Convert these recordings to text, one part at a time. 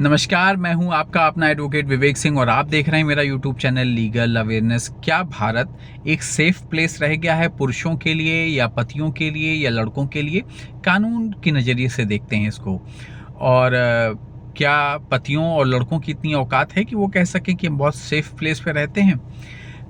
नमस्कार, मैं हूं आपका अपना एडवोकेट विवेक सिंह और आप देख रहे हैं मेरा यूट्यूब चैनल लीगल अवेयरनेस। क्या भारत एक सेफ प्लेस रह गया है पुरुषों के लिए या पतियों के लिए या लड़कों के लिए? कानून के नज़रिए से देखते हैं इसको। और क्या पतियों और लड़कों की इतनी औकात है कि वो कह सकें कि हम बहुत सेफ प्लेस पे रहते हैं?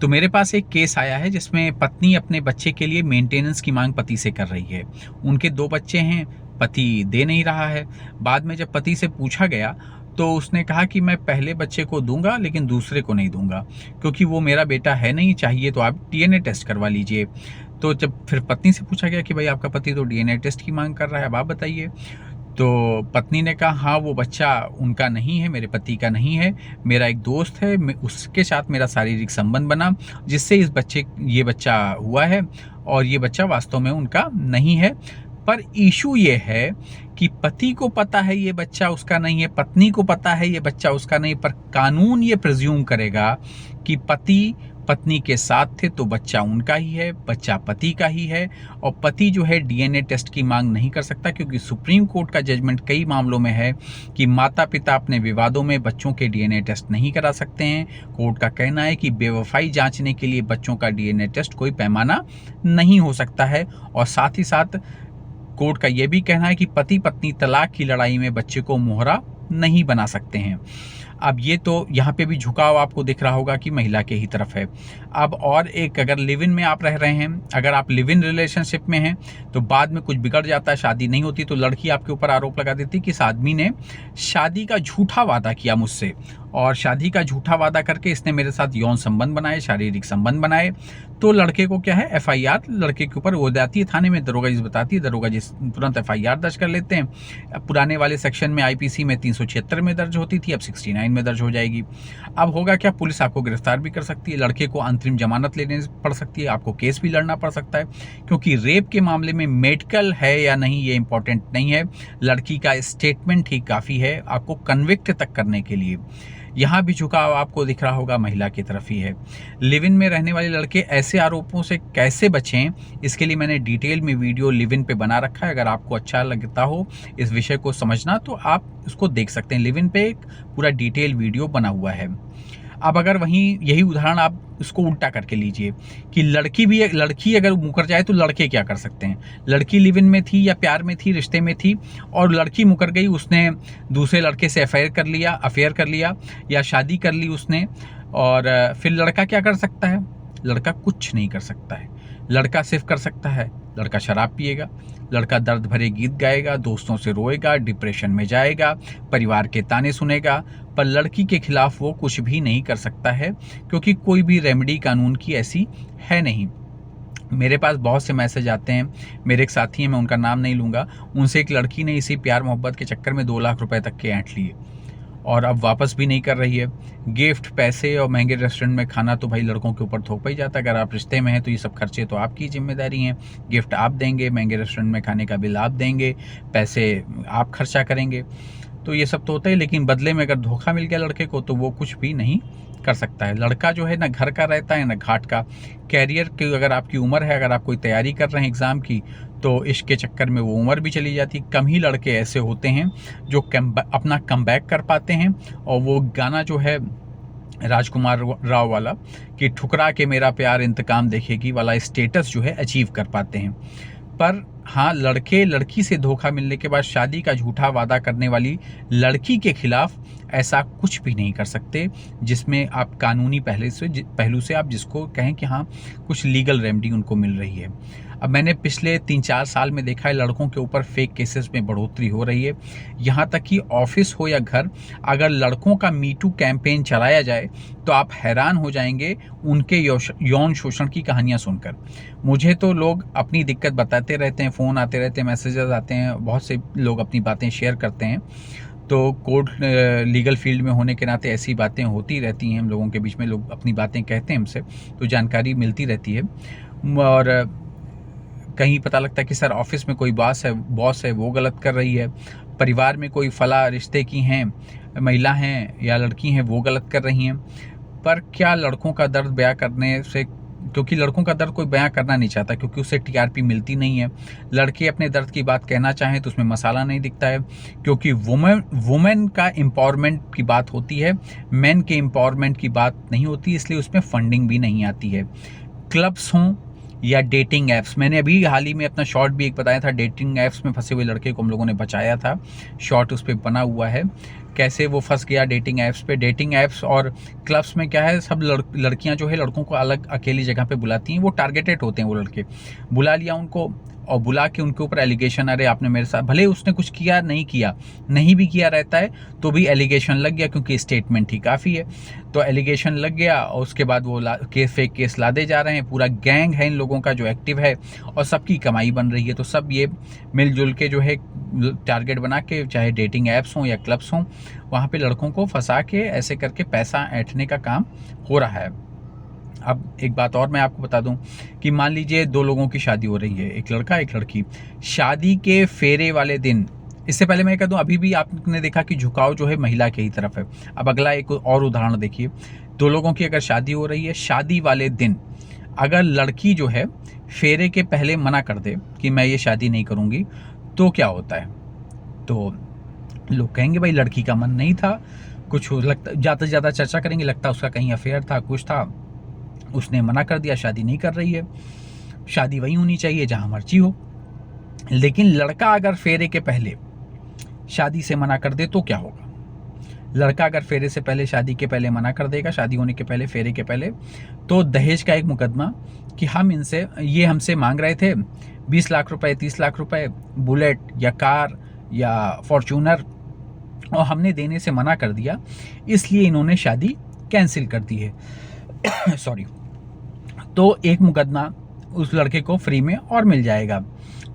तो मेरे पास एक केस आया है जिसमें पत्नी अपने बच्चे के लिए मेंटेनेंस की मांग पति से कर रही है। उनके 2 बच्चे हैं, पति दे नहीं रहा है। बाद में जब पति से पूछा गया तो उसने कहा कि मैं पहले बच्चे को दूंगा लेकिन दूसरे को नहीं दूंगा, क्योंकि वो मेरा बेटा है नहीं, चाहिए तो आप डीएनए टेस्ट करवा लीजिए। तो जब फिर पत्नी से पूछा गया कि भाई आपका पति तो डीएनए टेस्ट की मांग कर रहा है, अब आप बताइए। तो पत्नी ने कहा हाँ, वो बच्चा उनका नहीं है, मेरे पति का नहीं है, मेरा एक दोस्त है, उसके साथ मेरा शारीरिक संबंध बना जिससे ये बच्चा हुआ है और ये बच्चा वास्तव में उनका नहीं है। पर इशू ये है कि पति को पता है ये बच्चा उसका नहीं है, पत्नी को पता है ये बच्चा उसका नहीं, पर कानून ये प्रिज्यूम करेगा कि पति पत्नी के साथ थे तो बच्चा उनका ही है, बच्चा पति का ही है। और पति जो है डीएनए टेस्ट की मांग नहीं कर सकता, क्योंकि सुप्रीम कोर्ट का जजमेंट कई मामलों में है कि माता पिता अपने विवादों में बच्चों के डीएनए टेस्ट नहीं करा सकते हैं। कोर्ट का कहना है कि बेवफाई जांचने के लिए बच्चों का डीएनए टेस्ट कोई पैमाना नहीं हो सकता है। और साथ ही साथ कोर्ट का यह भी कहना है कि पति पत्नी तलाक की लड़ाई में बच्चे को मोहरा नहीं बना सकते हैं। अब ये तो यहाँ पे भी झुकाव आपको दिख रहा होगा कि महिला के ही तरफ है। अब और एक, अगर लिव इन में आप रह रहे हैं, अगर आप लिव इन रिलेशनशिप में हैं तो बाद में कुछ बिगड़ जाता है, शादी नहीं होती, तो लड़की आपके ऊपर आरोप लगा देती कि इस आदमी ने शादी का झूठा वादा किया मुझसे और शादी का झूठा वादा करके इसने मेरे साथ यौन संबंध बनाए, शारीरिक संबंध बनाए। तो लड़के को क्या है, एफआईआर लड़के के ऊपर हो जाती है थाने में, दरोगा जी बताती है, दरोगा जी तुरंत एफआईआर दर्ज कर लेते हैं। पुराने वाले सेक्शन में आईपीसी में 376 में दर्ज होती थी, अब 69 में दर्ज हो जाएगी। अब होगा क्या, पुलिस आपको गिरफ्तार भी कर सकती है, लड़के को अंतरिम जमानत लेने पड़ सकती है, आपको केस भी लड़ना पड़ सकता है। क्योंकि रेप के मामले में मेडिकल है या नहीं ये इंपॉर्टेंट नहीं है, लड़की का स्टेटमेंट ही काफ़ी है आपको कन्विक्ट तक करने के लिए। यहाँ भी झुकाव आपको दिख रहा होगा महिला की तरफ ही है। लिव इन में रहने वाले लड़के ऐसे आरोपों से कैसे बचें, इसके लिए मैंने डिटेल में वीडियो लिव इन पे बना रखा है। अगर आपको अच्छा लगता हो इस विषय को समझना तो आप उसको देख सकते हैं। लिव इन पे एक पूरा डिटेल वीडियो बना हुआ है। अब अगर वहीं यही उदाहरण आप इसको उल्टा करके लीजिए कि लड़की अगर मुकर जाए तो लड़के क्या कर सकते हैं। लड़की लिव इन में थी या प्यार में थी, रिश्ते में थी, और लड़की मुकर गई, उसने दूसरे लड़के से अफेयर कर लिया या शादी कर ली उसने, और फिर लड़का क्या कर सकता है? लड़का कुछ नहीं कर सकता है। लड़का सिर्फ कर सकता है, लड़का शराब पिएगा, लड़का दर्द भरे गीत गाएगा, दोस्तों से रोएगा, डिप्रेशन में जाएगा, परिवार के ताने सुनेगा, पर लड़की के खिलाफ वो कुछ भी नहीं कर सकता है, क्योंकि कोई भी रेमेडी कानून की ऐसी है नहीं। मेरे पास बहुत से मैसेज आते हैं, मेरे एक साथी हैं, मैं उनका नाम नहीं लूँगा, उनसे एक लड़की ने इसी प्यार मोहब्बत के चक्कर में 2 लाख रुपए तक के ऐंठ लिए और अब वापस भी नहीं कर रही है। गिफ्ट, पैसे और महंगे रेस्टोरेंट में खाना तो भाई लड़कों के ऊपर थोपा ही जाता है। अगर आप रिश्ते में हैं तो ये सब खर्चे तो आपकी जिम्मेदारी हैं। गिफ्ट आप देंगे, महंगे रेस्टोरेंट में खाने का बिल आप देंगे, पैसे आप खर्चा करेंगे, तो ये सब तो होता है। लेकिन बदले में अगर धोखा मिल गया लड़के को तो वो कुछ भी नहीं कर सकता है। लड़का जो है ना घर का रहता है ना घाट का। कैरियर की अगर आपकी उम्र है, अगर आप कोई तैयारी कर रहे हैं एग्ज़ाम की, तो इश्क के चक्कर में वो उम्र भी चली जाती है। कम ही लड़के ऐसे होते हैं जो अपना कमबैक कर पाते हैं, और वो गाना जो है राजकुमार राव वाला कि ठुकरा के मेरा प्यार इंतकाम देखेगी वाला स्टेटस जो है अचीव कर पाते हैं। पर हाँ, लड़के लड़की से धोखा मिलने के बाद शादी का झूठा वादा करने वाली लड़की के खिलाफ ऐसा कुछ भी नहीं कर सकते जिसमें आप कानूनी पहलू से आप जिसको कहें कि हाँ कुछ लीगल रेमेडी उनको मिल रही है। अब मैंने पिछले 3-4 साल में देखा है लड़कों के ऊपर फेक केसेस में बढ़ोतरी हो रही है। यहाँ तक कि ऑफिस हो या घर, अगर लड़कों का मीटू कैंपेन चलाया जाए तो आप हैरान हो जाएंगे उनके यौन शोषण की कहानियाँ सुनकर। मुझे तो लोग अपनी दिक्कत बताते रहते हैं, फ़ोन आते रहते हैं, मैसेजेस आते हैं, बहुत से लोग अपनी बातें शेयर करते हैं। तो कोर्ट लीगल फील्ड में होने के नाते ऐसी बातें होती रहती हैं हम लोगों के बीच में, लोग अपनी बातें कहते हैं हमसे, तो जानकारी मिलती रहती है। और कहीं पता लगता है कि सर ऑफिस में कोई बॉस है वो गलत कर रही है, परिवार में कोई फला रिश्ते की हैं महिला हैं या लड़की हैं वो गलत कर रही हैं। पर क्या लड़कों का दर्द बयां करने से क्योंकि लड़कों का दर्द कोई बयां करना नहीं चाहता, क्योंकि उसे टीआरपी मिलती नहीं है। लड़के अपने दर्द की बात कहना चाहें तो उसमें मसाला नहीं दिखता है, क्योंकि वुमेन का एम्पावरमेंट की बात होती है, मेन के एम्पावरमेंट की बात नहीं होती, इसलिए उसमें फंडिंग भी नहीं आती है। क्लब्स हों या डेटिंग ऐप्स, मैंने अभी हाल ही में अपना शॉर्ट भी एक बताया था, डेटिंग ऐप्स में फंसे हुए लड़के को हम लोगों ने बचाया था, शॉर्ट उस पर बना हुआ है, कैसे वो फंस गया डेटिंग ऐप्स पे। डेटिंग ऐप्स और क्लब्स में क्या है, सब लड़कियां जो है लड़कों को अलग अकेली जगह पे बुलाती हैं, वो टारगेटेड होते हैं, वो लड़के बुला लिया उनको और बुला के उनके ऊपर एलिगेशन, अरे आपने मेरे साथ, भले उसने कुछ किया नहीं भी किया रहता है तो भी एलिगेशन लग गया, क्योंकि स्टेटमेंट ही काफ़ी है, तो एलिगेशन लग गया और उसके बाद वो फेक केस लादे जा रहे हैं। पूरा गैंग है इन लोगों का जो एक्टिव है और सबकी कमाई बन रही है, तो सब ये मिलजुल के जो है टारगेट बना के, चाहे डेटिंग ऐप्स हों या क्लब्स हों, वहाँ पे लड़कों को फंसा के ऐसे करके पैसा ऐंठने का काम हो रहा है। अब एक बात और मैं आपको बता दूं कि मान लीजिए दो लोगों की शादी हो रही है, एक लड़का एक लड़की, शादी के फेरे वाले दिन, इससे पहले मैं कह दूं अभी भी आपने देखा कि झुकाव जो है महिला के ही तरफ है। अब अगला एक और उदाहरण देखिए, दो लोगों की अगर शादी हो रही है, शादी वाले दिन अगर लड़की जो है फेरे के पहले मना कर दे कि मैं ये शादी नहीं करूँगी, तो क्या होता है? तो लोग कहेंगे भाई लड़की का मन नहीं था, कुछ लगता, ज़्यादा से ज़्यादा चर्चा करेंगे, लगता उसका कहीं अफेयर था, कुछ था, उसने मना कर दिया, शादी नहीं कर रही है। शादी वही होनी चाहिए जहां मर्जी हो। लेकिन लड़का अगर फेरे के पहले शादी से मना कर दे तो क्या होगा? लड़का अगर फेरे से पहले, शादी के पहले मना कर देगा, शादी होने के पहले, फेरे के पहले, तो दहेज का एक मुकदमा कि ये हमसे मांग रहे थे 20 लाख रुपए, 30 लाख रुपए, बुलेट या कार या फॉर्च्यूनर, और हमने देने से मना कर दिया, इसलिए इन्होंने शादी कैंसिल कर दी है। सॉरी। तो एक मुकदमा उस लड़के को फ्री में और मिल जाएगा।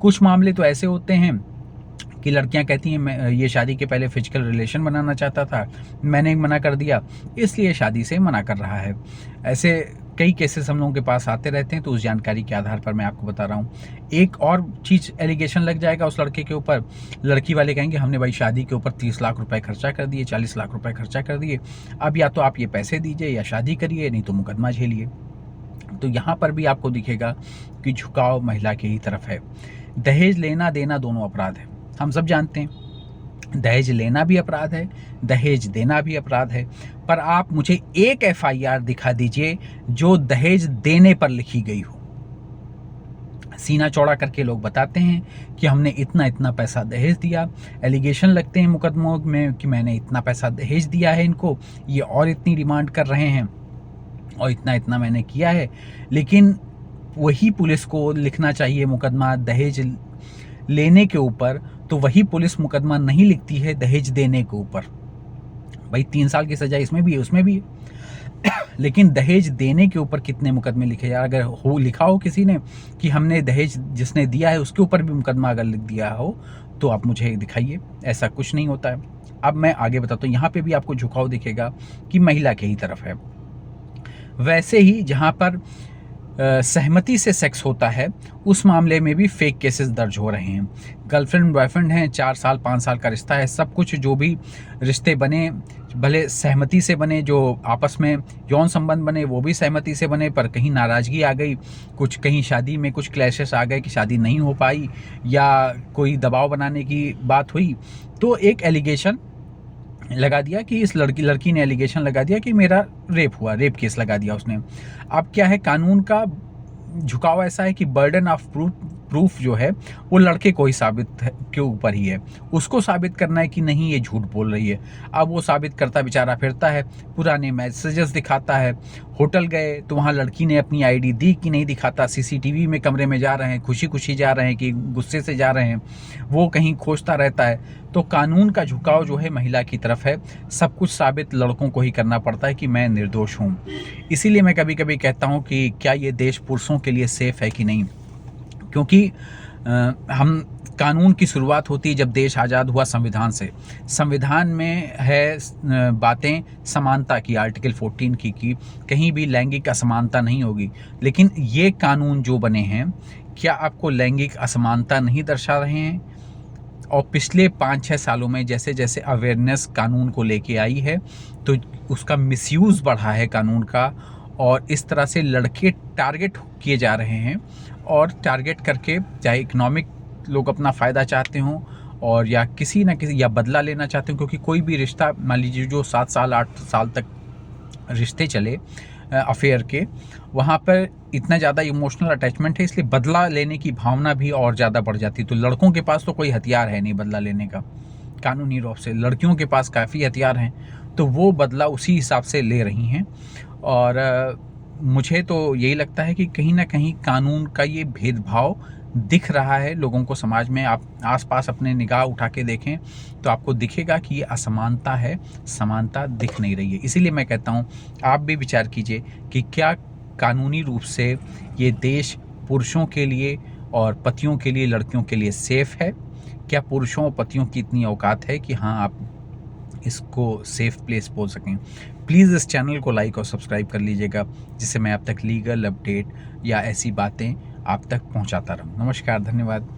कुछ मामले तो ऐसे होते हैं कि लड़कियां कहती हैं मैं ये शादी के पहले फिजिकल रिलेशन बनाना चाहता था, मैंने मना कर दिया, इसलिए शादी से मना कर रहा है। ऐसे कई केसेस हम लोगों के पास आते रहते हैं, तो उस जानकारी के आधार पर मैं आपको बता रहा हूँ। एक और चीज़, एलिगेशन लग जाएगा उस लड़के के ऊपर, लड़की वाले कहेंगे हमने भाई शादी के ऊपर 30 लाख रुपए खर्चा कर दिए, 40 लाख रुपए खर्चा कर दिए, अब या तो आप ये पैसे दीजिए या शादी करिए, नहीं तो मुकदमा झेलिए। तो यहाँ पर भी आपको दिखेगा कि झुकाव महिला के ही तरफ है। दहेज लेना देना दोनों अपराध है, हम सब जानते हैं, दहेज लेना भी अपराध है, दहेज देना भी अपराध है, पर आप मुझे एक एफआईआर दिखा दीजिए जो दहेज देने पर लिखी गई हो। सीना चौड़ा करके लोग बताते हैं कि हमने इतना इतना पैसा दहेज दिया, एलिगेशन लगते हैं मुकदमों में कि मैंने इतना पैसा दहेज दिया है इनको, ये और इतनी डिमांड कर रहे हैं और इतना इतना मैंने किया है। लेकिन वही पुलिस को लिखना चाहिए मुकदमा दहेज लेने के ऊपर, तो वही पुलिस मुकदमा नहीं लिखती है दहेज देने के ऊपर। भाई 3 साल की सजा इसमें भी है, उसमें भी है। लेकिन दहेज देने के ऊपर कितने मुकदमे लिखे यार? अगर लिखा हो किसी ने कि हमने दहेज जिसने दिया है उसके ऊपर भी मुकदमा अगर लिख दिया हो, तो आप मुझे दिखाइए। ऐसा कुछ नहीं होता है। अब मैं आगे बताता हूँ, यहाँ पे भी आपको झुकाव दिखेगा कि महिला के ही तरफ है। वैसे ही जहाँ पर सहमति से सेक्स होता है, उस मामले में भी फेक केसेस दर्ज हो रहे हैं। गर्लफ्रेंड बॉयफ्रेंड हैं, 4 साल 5 साल का रिश्ता है, सब कुछ जो भी रिश्ते बने भले सहमति से बने, जो आपस में यौन संबंध बने वो भी सहमति से बने, पर कहीं नाराज़गी आ गई, कुछ कहीं शादी में कुछ क्लैशेस आ गए कि शादी नहीं हो पाई या कोई दबाव बनाने की बात हुई, तो एक एलिगेशन लगा दिया कि इस लड़की ने एलिगेशन लगा दिया कि मेरा रेप हुआ, रेप केस लगा दिया उसने। अब क्या है, कानून का झुकाव ऐसा है कि बर्डन ऑफ प्रूफ जो है वो लड़के को ही साबित के ऊपर ही है, उसको साबित करना है कि नहीं ये झूठ बोल रही है। अब वो साबित करता बेचारा फिरता है, पुराने मैसेजेस दिखाता है, होटल गए तो वहाँ लड़की ने अपनी आईडी दी कि नहीं दिखाता, सीसीटीवी में कमरे में जा रहे हैं, खुशी खुशी जा रहे हैं कि गुस्से से जा रहे हैं, वो कहीं खोजता रहता है। तो कानून का झुकाव जो है महिला की तरफ है, सब कुछ साबित लड़कों को ही करना पड़ता है कि मैं निर्दोष हूँ। इसीलिए मैं कभी कभी कहता हूँ कि क्या ये देश पुरुषों के लिए सेफ है कि नहीं, क्योंकि हम कानून की शुरुआत होती है जब देश आज़ाद हुआ संविधान से। संविधान में है बातें समानता की, आर्टिकल 14 की कि कहीं भी लैंगिक असमानता नहीं होगी। लेकिन ये कानून जो बने हैं, क्या आपको लैंगिक असमानता नहीं दर्शा रहे हैं? और पिछले 5-6 सालों में जैसे जैसे अवेयरनेस कानून को लेके आई है, तो उसका मिसयूज़ बढ़ा है कानून का, और इस तरह से लड़के टारगेट किए जा रहे हैं, और टारगेट करके चाहे इकोनॉमिक लोग अपना फ़ायदा चाहते हों और या किसी ना किसी या बदला लेना चाहते हो, क्योंकि कोई भी रिश्ता मान लीजिए जो 7 साल 8 साल तक रिश्ते चले अफेयर के, वहाँ पर इतना ज़्यादा इमोशनल अटैचमेंट है, इसलिए बदला लेने की भावना भी और ज़्यादा बढ़ जाती है। तो लड़कों के पास तो कोई हथियार है नहीं बदला लेने का कानूनी रूप से, लड़कियों के पास काफ़ी हथियार हैं, तो वो बदला उसी हिसाब से ले रही हैं। और मुझे तो यही लगता है कि कहीं ना कहीं कानून का ये भेदभाव दिख रहा है लोगों को समाज में। आप आसपास अपने निगाह उठा के देखें तो आपको दिखेगा कि ये असमानता है, समानता दिख नहीं रही है। इसीलिए मैं कहता हूँ आप भी विचार कीजिए कि क्या कानूनी रूप से ये देश पुरुषों के लिए और पतियों के लिए, लड़कियों के लिए सेफ़ है? क्या पुरुषों और पतियों की इतनी औकात है कि हाँ आप इसको सेफ़ प्लेस बोल सकें? प्लीज़ इस चैनल को लाइक और सब्सक्राइब कर लीजिएगा, जिससे मैं आप तक लीगल अपडेट या ऐसी बातें आप तक पहुंचाता रहूं। नमस्कार, धन्यवाद।